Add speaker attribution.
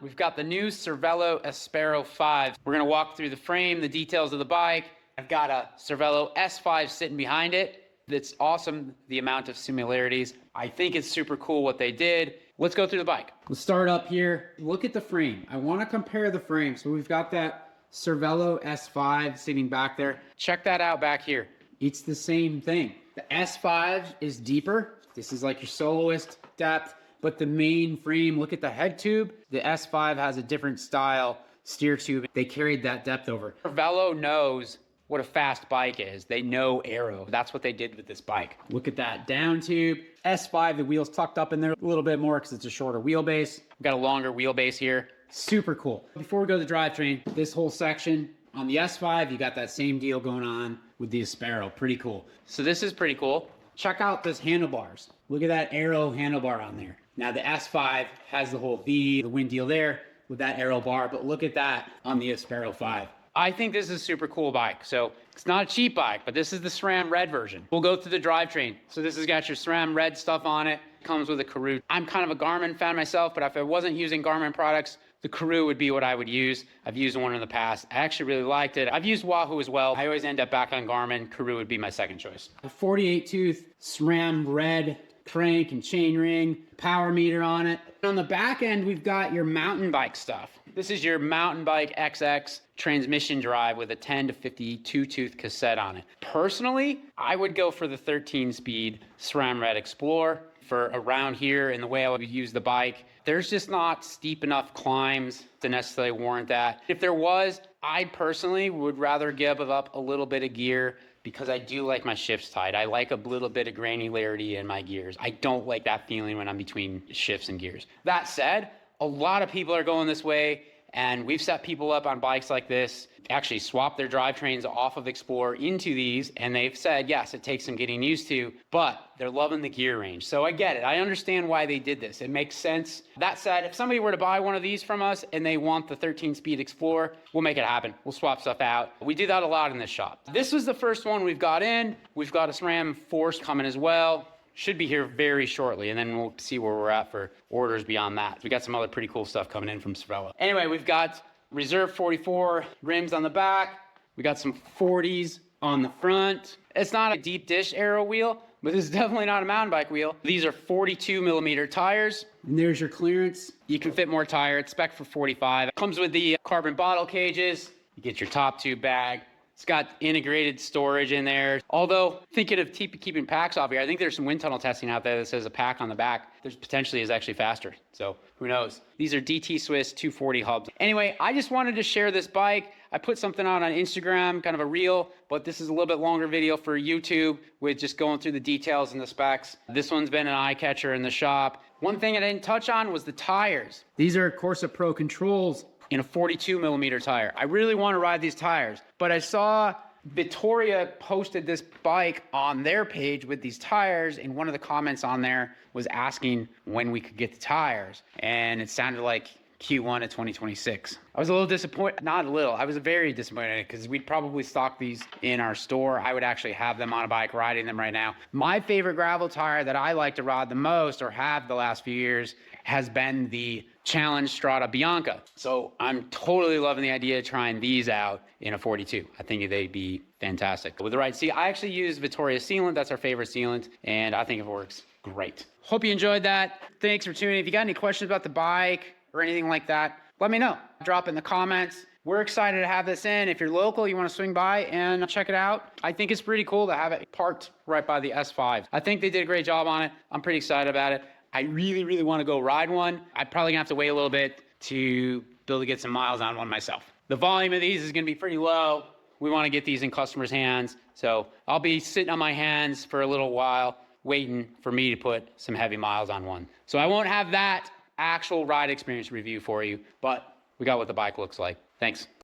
Speaker 1: We've got the new Cervelo Aspero 5. We're gonna walk through the frame, the details of the bike. I've got a Cervelo S5 sitting behind it. It's awesome, the amount of similarities. I think it's super cool what they did. Let's go through the bike. Let's start up here. Look at the frame. I wanna compare the frame. So we've got that Cervelo S5 sitting back there. Check that out back here. It's the same thing. The S5 is deeper. This is like your soloist depth. But the main frame, look at the head tube. The S5 has a different style steer tube. They carried that depth over. Cervelo knows what a fast bike is. They know aero. That's what they did with this bike. Look at that down tube. S5, the wheel's tucked up in there a little bit more because it's a shorter wheelbase. We've got a longer wheelbase here. Super cool. Before we go to the drivetrain, this whole section on the S5, you got that same deal going on with the Aspero. Pretty cool. So this is pretty cool. Check out this handlebars. Look at that aero handlebar on there. Now the S5 has the whole V, the wind deal there with that aero bar, but look at that on the Aspero 5. I think this is a super cool bike. So it's not a cheap bike, but this is the SRAM RED version. We'll go through the drivetrain. So this has got your SRAM RED stuff on it. Comes with a Karoo. I'm kind of a Garmin fan myself, but if I wasn't using Garmin products, the Karoo would be what I would use. I've used one in the past. I actually really liked it. I've used Wahoo as well. I always end up back on Garmin. Karoo would be my second choice. A 48 tooth SRAM RED crank and chain ring, power meter on it. And on the back end, we've got your mountain bike stuff. This is your mountain bike XX transmission drive with a 10 to 52 tooth cassette on it. Personally, I would go for the 13 speed SRAM RED Explorer. For around here and the way I would use the bike, there's just not steep enough climbs to necessarily warrant that. If there was, I personally would rather give up a little bit of gear because I do like my shifts tight. I like a little bit of granularity in my gears. I don't like that feeling when I'm between shifts and gears. That said, a lot of people are going this way, and we've set people up on bikes like this, actually swap their drivetrains off of Explorer into these, and they've said, yes, it takes some getting used to, but they're loving the gear range. So I get it. I understand why they did this. It makes sense. That said, if somebody were to buy one of these from us and they want the 13-speed Explorer, we'll make it happen. We'll swap stuff out. We do that a lot in this shop. This was the first one we've got in. We've got a SRAM Force coming as well. Should be here very shortly, and then we'll see where we're at for orders beyond that. We got some other pretty cool stuff coming in from Cervelo. Anyway, we've got Reserve 44 rims on the back. We got some 40s on the front. It's not a deep dish aero wheel, but this is definitely not a mountain bike wheel. These are 42 millimeter tires. And there's your clearance. You can fit more tire. It's spec for 45. It comes with the carbon bottle cages. You get your top tube bag. It's got integrated storage in there. Although, thinking of keeping packs off here, I think there's some wind tunnel testing out there that says a pack on the back, there's potentially is actually faster. So who knows? These are DT Swiss 240 hubs. Anyway, I just wanted to share this bike. I put something out on Instagram, kind of a reel, but this is a little bit longer video for YouTube with just going through the details and the specs. This one's been an eye catcher in the shop. One thing I didn't touch on was the tires. These are Corsa Pro Controls in a 42 millimeter tire. I really want to ride these tires, but I saw Vittoria posted this bike on their page with these tires, and one of the comments on there was asking when we could get the tires, and it sounded like Q1 of 2026. I was a little disappointed, not a little, I was very disappointed because we'd probably stock these in our store. I would actually have them on a bike riding them right now. My favorite gravel tire that I like to ride the most or have the last few years has been the Challenge Strada Bianca. So I'm totally loving the idea of trying these out in a 42. I think they'd be fantastic. With the right seat, I actually use Vittoria sealant. That's our favorite sealant, and I think it works great. Hope you enjoyed that. Thanks for tuning in. If you got any questions about the bike or anything like that, let me know. Drop in the comments. We're excited to have this in. If you're local, you want to swing by and check it out. I think it's pretty cool to have it parked right by the S5. I think they did a great job on it. I'm pretty excited about it. I really, really want to go ride one. I'm probably gonna have to wait a little bit to be able to get some miles on one myself. The volume of these is gonna be pretty low. We want to get these in customers' hands. So I'll be sitting on my hands for a little while, waiting for me to put some heavy miles on one. So I won't have that actual ride experience review for you, but we got what the bike looks like. Thanks.